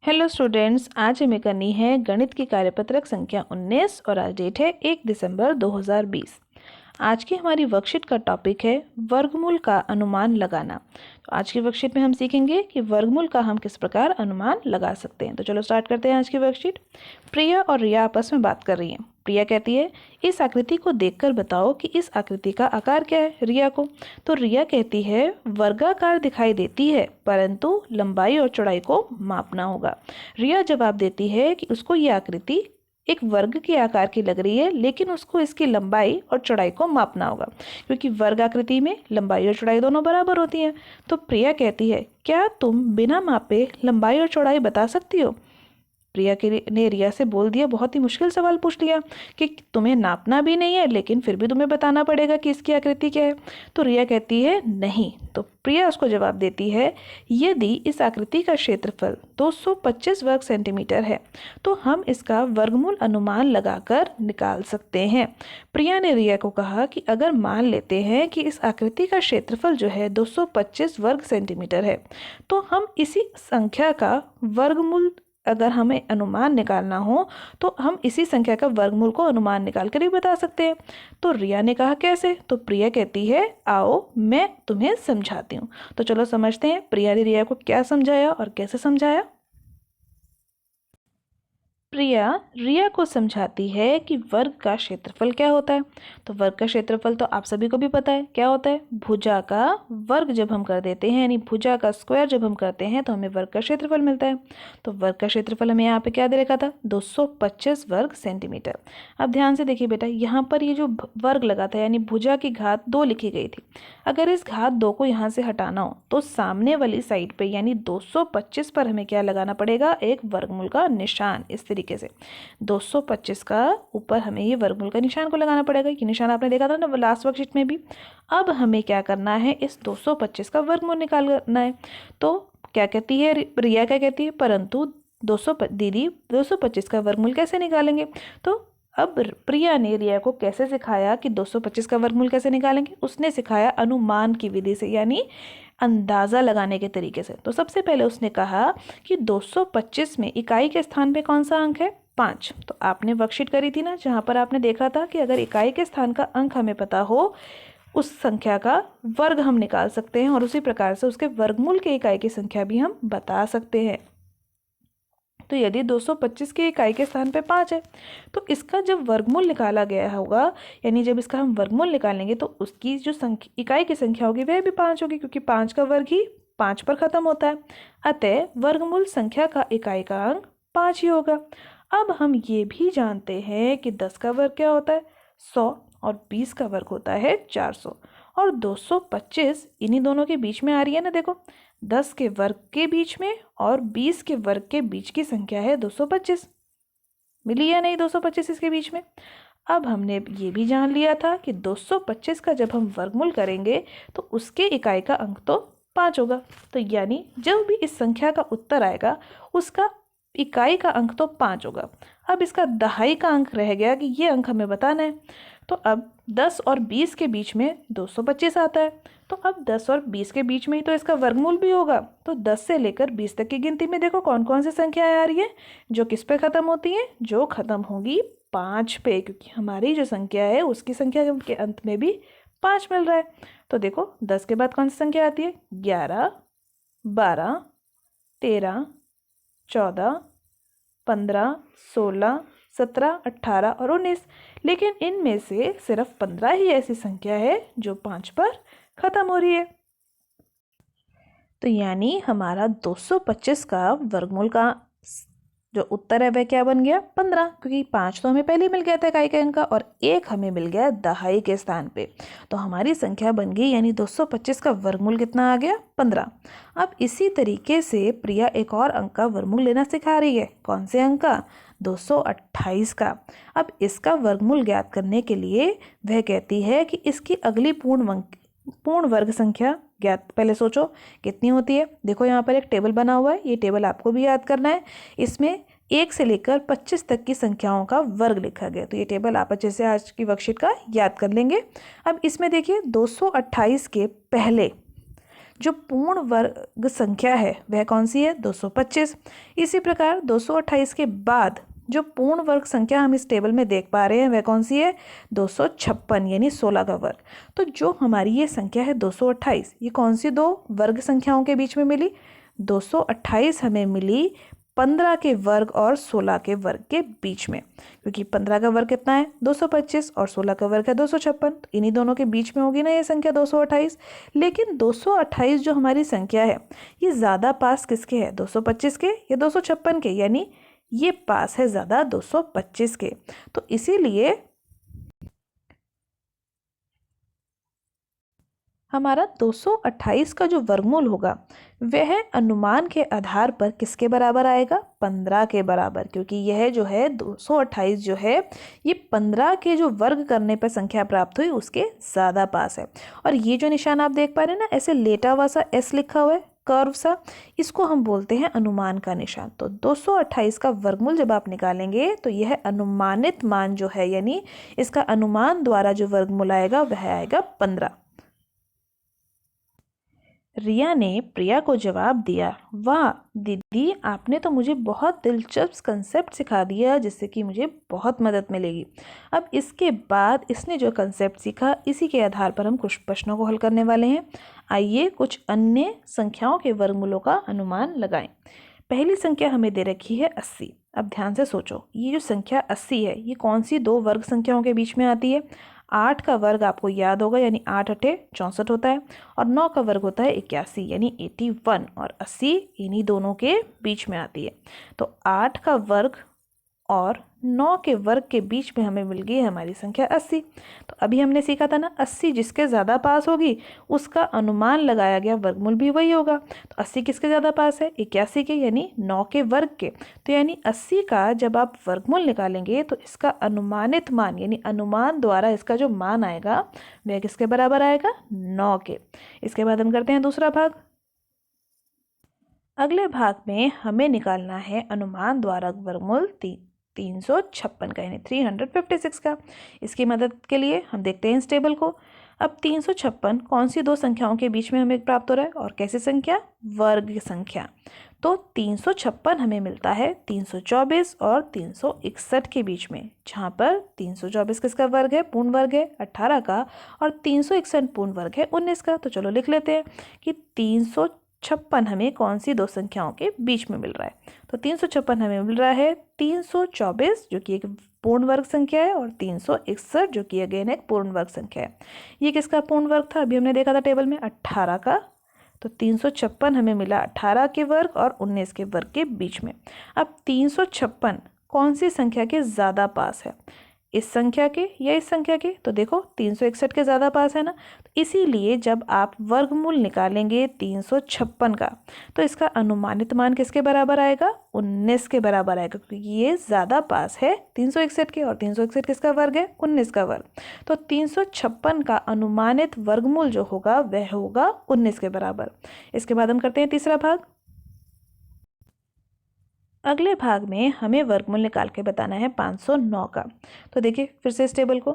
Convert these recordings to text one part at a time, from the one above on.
Hello students, आज हमें करनी है गणित की कार्यपत्रक संख्या 19 और आज डेट है 1 दिसंबर 2020। आज की हमारी वर्कशीट का टॉपिक है वर्गमूल का अनुमान लगाना। तो आज की वर्कशीट में हम सीखेंगे कि वर्गमूल का हम किस प्रकार अनुमान लगा सकते हैं। तो चलो स्टार्ट करते हैं आज की वर्कशीट। प्रिया और रिया आपस में बात कर रही हैं। प्रिया कहती है, इस आकृति को देखकर बताओ कि इस आकृति का आकार क्या है रिया को। तो रिया कहती है, वर्गाकार दिखाई देती है परंतु लंबाई और चौड़ाई को मापना होगा। रिया जवाब देती है कि उसको ये आकृति एक वर्ग के आकार की लग रही है, लेकिन उसको इसकी लंबाई और चौड़ाई को मापना होगा, क्योंकि वर्ग आकृति में लंबाई और चौड़ाई दोनों बराबर होती हैं। तो प्रिया कहती है, क्या तुम बिना मापे लंबाई और चौड़ाई बता सकती हो। प्रिया ने रिया से बोल दिया, बहुत ही मुश्किल सवाल पूछ लिया कि तुम्हें नापना भी नहीं है लेकिन फिर भी तुम्हें बताना पड़ेगा कि इसकी आकृति क्या है। तो रिया कहती है नहीं। तो प्रिया उसको जवाब देती है, यदि इस आकृति का क्षेत्रफल 225 वर्ग सेंटीमीटर है तो हम इसका वर्गमूल अनुमान लगाकर निकाल सकते हैं। प्रिया ने रिया को कहा कि अगर मान लेते हैं कि इस आकृति का क्षेत्रफल जो है 225 वर्ग सेंटीमीटर है तो हम इसी संख्या का वर्गमूल, अगर हमें अनुमान निकालना हो तो हम इसी संख्या का वर्गमूल को अनुमान निकाल कर ही बता सकते हैं। तो रिया ने कहा कैसे। तो प्रिया कहती है, आओ मैं तुम्हें समझाती हूँ। तो चलो समझते हैं प्रिया ने रिया को क्या समझाया और कैसे समझाया। प्रिया रिया को समझाती है कि वर्ग का क्षेत्रफल क्या होता है। तो वर्ग का क्षेत्रफल तो आप सभी को भी पता है क्या होता है। भुजा का वर्ग जब हम कर देते हैं, यानी भुजा का स्क्वायर जब हम करते हैं तो हमें वर्ग का क्षेत्रफल मिलता है। तो वर्ग का क्षेत्रफल हमें यहाँ पे क्या दे रखा था, 225 वर्ग सेंटीमीटर। अब ध्यान से देखिए बेटा, यहाँ पर ये जो वर्ग लगा था यानी भुजा की घात 2 लिखी गई थी। अगर इस घात 2 को यहाँ से हटाना हो तो सामने वाली साइड पे यानी 225 पर हमें क्या लगाना पड़ेगा, एक वर्गमूल का निशान। इस तरीके से 225 का ऊपर हमें ये वर्गमूल का निशान को लगाना पड़ेगा। ये निशान आपने देखा था ना लास्ट वर्कशीट में भी। अब हमें क्या करना है, इस 225 का वर्गमूल निकालना है। तो क्या कहती है रिया, क्या कहती है, परंतु 225 का वर्गमूल कैसे निकालेंगे। तो अब प्रिया ने रिया को कैसे सिखाया कि 225 का वर्गमूल कैसे निकालेंगे। उसने सिखाया अनुमान की विधि से, यानी अंदाज़ा लगाने के तरीके से। तो सबसे पहले उसने कहा कि 225 में इकाई के स्थान पे कौन सा अंक है, 5। तो आपने वर्कशीट करी थी ना, जहाँ पर आपने देखा था कि अगर इकाई के स्थान का अंक हमें पता हो, उस संख्या का वर्ग हम निकाल सकते हैं और उसी प्रकार से उसके वर्गमूल के इकाई की संख्या भी हम बता सकते हैं। तो यदि 225 की इकाई के स्थान पे 5 है तो इसका जब वर्गमूल निकाला गया होगा, यानी जब इसका हम वर्गमूल निकालेंगे तो उसकी जो इकाई की संख्या होगी वह भी 5 होगी, क्योंकि 5 का वर्ग ही 5 पर खत्म होता है। अतः वर्गमूल संख्या का इकाई का अंक 5 ही होगा। अब हम ये भी जानते हैं कि 10 का वर्ग क्या होता है, 100, और 20 का वर्ग होता है 400, और 225 इन्हीं दोनों के बीच में आ रही है ना। देखो, 10 के वर्ग के बीच में और 20 के वर्ग के बीच की संख्या है 225। मिली या नहीं 225 इसके बीच में। अब हमने ये भी जान लिया था कि 225 का जब हम वर्गमूल करेंगे तो उसके इकाई का अंक तो 5 होगा। तो यानी जब भी इस संख्या का उत्तर आएगा उसका इकाई का अंक तो 5 होगा। अब इसका दहाई का अंक रह गया कि ये अंक हमें बताना है। तो अब 10 और 20 के बीच में 225 आता है। तो अब 10 और 20 के बीच में ही तो इसका वर्गमूल भी होगा। तो 10 से लेकर 20 तक की गिनती में देखो कौन कौन सी संख्याएं आ रही है जो किस पे ख़त्म होती हैं, जो ख़त्म होगी 5 पे, क्योंकि हमारी जो संख्या है उसकी संख्या के अंत में भी 5 मिल रहा है। तो देखो 10 के बाद कौन सी संख्या आती है, 11, 12, 13, 14, 15, 16, 17, 18 और 19। लेकिन इनमें से सिर्फ 15 ही ऐसी संख्या है जो 5 पर खत्म हो रही है। तो यानी हमारा 225 का वर्गमूल का जो उत्तर है वह क्या बन गया, 15, क्योंकि 5 तो हमें पहले मिल गया था इकाई के अंक का और 1 हमें मिल गया दहाई के स्थान पे। तो हमारी संख्या बन गई, यानी 225 का वर्गमूल कितना आ गया, 15। अब इसी तरीके से प्रिया एक और अंक का वर्गमूल लेना सिखा रही है। कौन से अंक का, 228 का। अब इसका वर्गमूल ज्ञात करने के लिए वह कहती है कि इसकी अगली पूर्ण वर्ग संख्या ज्ञात, पहले सोचो कितनी होती है। देखो यहाँ पर एक टेबल बना हुआ है, ये टेबल आपको भी याद करना है। इसमें 1 से लेकर 25 तक की संख्याओं का वर्ग लिखा गया। तो ये टेबल आप अच्छे से आज की वर्कशीट का याद कर लेंगे। अब इसमें देखिए 228 के पहले जो पूर्ण वर्ग संख्या है वह कौन सी है? 225। इसी प्रकार 228 के बाद जो पूर्ण वर्ग संख्या हम इस टेबल में देख पा रहे हैं वह कौन सी है? 256 यानी 16 का वर्ग। तो जो हमारी ये संख्या है 228, ये कौन सी दो वर्ग संख्याओं के बीच में मिली? 228 हमें मिली 15 के वर्ग और 16 के वर्ग के बीच में, क्योंकि 15 का वर्ग कितना है? 225 और 16 का वर्ग है 256। तो इन्हीं दोनों के बीच में होगी ना ये संख्या 228। लेकिन 228 जो हमारी संख्या है ये ज़्यादा पास किसके है? 225 के या 256 के? यानी ये पास है ज़्यादा 225 के। तो इसीलिए हमारा 228 का जो वर्गमूल होगा वह अनुमान के आधार पर किसके बराबर आएगा? 15 के बराबर, क्योंकि यह जो है 228 जो है ये 15 के जो वर्ग करने पर संख्या प्राप्त हुई उसके ज़्यादा पास है। और ये जो निशान आप देख पा रहे हैं ना, ऐसे लेटा हुआ सा एस लिखा हुआ है, कर्व सा, इसको हम बोलते हैं अनुमान का निशान। तो 228 का वर्गमूल जब आप निकालेंगे तो यह अनुमानित मान जो है, यानी इसका अनुमान द्वारा जो वर्गमूल आएगा वह आएगा 15। रिया ने प्रिया को जवाब दिया, वाह दीदी, आपने तो मुझे बहुत दिलचस्प कंसेप्ट सिखा दिया जिससे कि मुझे बहुत मदद मिलेगी। अब इसके बाद इसने जो कंसेप्ट सीखा इसी के आधार पर हम कुछ प्रश्नों को हल करने वाले हैं। आइए कुछ अन्य संख्याओं के वर्गमूलों का अनुमान लगाएं। पहली संख्या हमें दे रखी है 80। अब ध्यान से सोचो, ये जो संख्या 80 है ये कौन सी दो वर्ग संख्याओं के बीच में आती है? 8 का वर्ग आपको याद होगा, यानी 8 अठे 64 होता है, और 9 का वर्ग होता है 81 यानी 81, और 80 इन्हीं दोनों के बीच में आती है। तो 8 का वर्ग और 9 के वर्ग के बीच में हमें मिल गई हमारी संख्या 80। तो अभी हमने सीखा था ना, 80 जिसके ज़्यादा पास होगी उसका अनुमान लगाया गया वर्गमूल भी वही होगा। तो 80 किसके ज़्यादा पास है? 81 के, यानी 9 के वर्ग के। तो यानी 80 का जब आप वर्गमूल निकालेंगे तो इसका अनुमानित मान, यानी अनुमान द्वारा इसका जो मान आएगा वह किसके बराबर आएगा? 9 के। इसके बाद हम करते हैं दूसरा भाग। अगले भाग में हमें निकालना है अनुमान द्वारा वर्गमूल 356 का, यानी 356 का। इसकी मदद के लिए हम देखते हैं इस टेबल को। अब 356 कौन सी दो संख्याओं के बीच में हमें प्राप्त हो रहा है, और कैसी संख्या? वर्ग संख्या। तो 356 हमें मिलता है 324 और 361 के बीच में, जहाँ पर 324 किसका वर्ग है? पूर्ण वर्ग है 18 का, और 361 पूर्ण वर्ग है 19 का। तो चलो लिख लेते हैं कि 356 हमें कौन सी दो संख्याओं के बीच में मिल रहा है। तो 356 हमें मिल रहा है 324 जो कि एक पूर्ण वर्ग संख्या है, और 361 जो कि अगेन एक पूर्ण वर्ग संख्या है। ये किसका पूर्ण वर्ग था? अभी हमने देखा था टेबल में 18 का। तो 356 हमें मिला 18 के वर्ग और 19 के वर्ग के बीच में। अब 356 कौन सी संख्या के ज़्यादा पास है? इस संख्या के या इस संख्या के? तो देखो 361 के ज़्यादा पास है ना, तो इसीलिए जब आप वर्गमूल निकालेंगे 356 का तो इसका अनुमानित मान किसके बराबर आएगा? 19 के बराबर आएगा, क्योंकि ये ज़्यादा पास है 361 के, और 361 किसका वर्ग है? 19 का वर्ग। तो 356 का अनुमानित वर्गमूल जो होगा वह होगा 19 के बराबर। इसके बाद हम करते हैं तीसरा भाग। अगले भाग में हमें वर्गमूल निकाल के बताना है 509 का। तो देखिए फिर से इस टेबल को,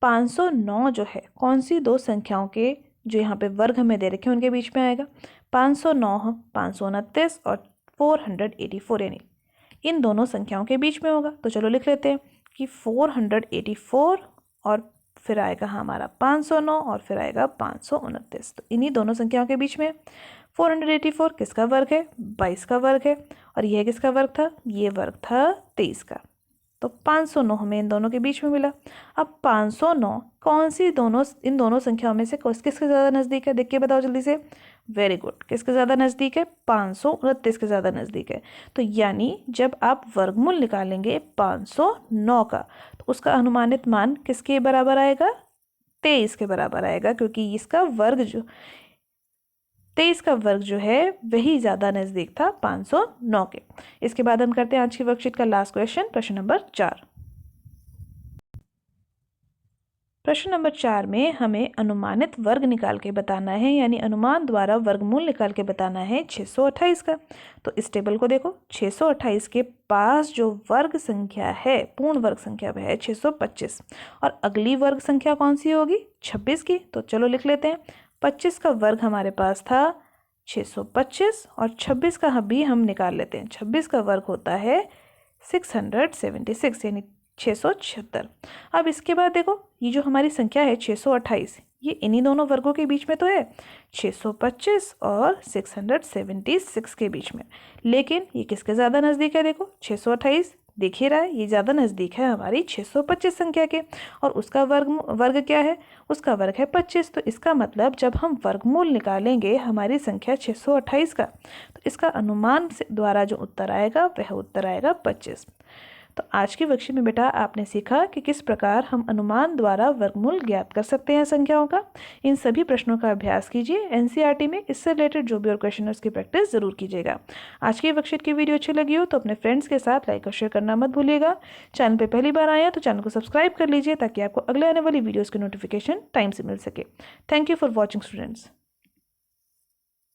509 जो है कौन सी दो संख्याओं के जो यहाँ पे वर्ग हमें दे रखे हैं उनके बीच में आएगा? 509 529 और 484, यानी इन दोनों संख्याओं के बीच में होगा। तो चलो लिख लेते हैं कि 484 और फिर आएगा हमारा 509 और फिर आएगा 529। तो इन्हीं दोनों संख्याओं के बीच में 484 किसका वर्ग है? 22 का वर्ग है, और यह किसका वर्ग था? ये वर्ग था 23 का। तो 509 हमें इन दोनों के बीच में मिला। अब 509 कौन सी इन दोनों संख्याओं में से किसके ज़्यादा नज़दीक है? देख के बताओ जल्दी से। वेरी गुड, किसके ज़्यादा नज़दीक है? 529 के ज़्यादा नज़दीक है। तो यानी जब आप वर्गमूल निकालेंगे 509 का तो उसका अनुमानित मान किसके बराबर आएगा? 23 के बराबर आएगा, क्योंकि इसका वर्ग जो 23 का वर्ग जो है वही ज़्यादा नज़दीक था 509 के। इसके बाद हम करते हैं आज की वर्कशीट का लास्ट क्वेश्चन, प्रश्न नंबर 4। प्रश्न नंबर 4 में हमें अनुमानित वर्ग निकाल के बताना है, यानी अनुमान द्वारा वर्गमूल निकाल के बताना है 628 का। तो इस टेबल को देखो, 628 के पास जो वर्ग संख्या है, पूर्ण वर्ग संख्या, वह है 625, और अगली वर्ग संख्या कौन सी होगी? 26 की। तो चलो लिख लेते हैं, 25 का वर्ग हमारे पास था 625 और 26 का भी हम निकाल लेते हैं। 26 का वर्ग होता है 676 यानी 676। अब इसके बाद देखो ये जो हमारी संख्या है 628, ये इन्हीं दोनों वर्गों के बीच में तो है, 625 और 676 के बीच में। लेकिन ये किसके ज़्यादा नज़दीक है? देखो 628 दिख ही रहा है, ये ज़्यादा नज़दीक है हमारी 625 संख्या के। और उसका वर्ग क्या है? उसका वर्ग है 25। तो इसका मतलब जब हम वर्गमूल निकालेंगे हमारी संख्या 628 का, तो इसका अनुमान से द्वारा जो उत्तर आएगा वह उत्तर आएगा 25। तो आज की वर्कशीट में बेटा आपने सीखा कि किस प्रकार हम अनुमान द्वारा वर्गमूल ज्ञात कर सकते हैं संख्याओं का। इन सभी प्रश्नों का अभ्यास कीजिए एनसीईआरटी में, इससे रिलेटेड जो भी और क्वेश्चन है उसकी प्रैक्टिस जरूर कीजिएगा। आज की वर्कशीट की वीडियो अच्छी लगी हो तो अपने फ्रेंड्स के साथ लाइक और शेयर करना मत भूलिएगा। चैनल पर पहली बार आए हैं तो चैनल को सब्सक्राइब कर लीजिए ताकि आपको अगले आने वाली वीडियोज़ की नोटिफिकेशन टाइम से मिल सके। Thank you for watching students.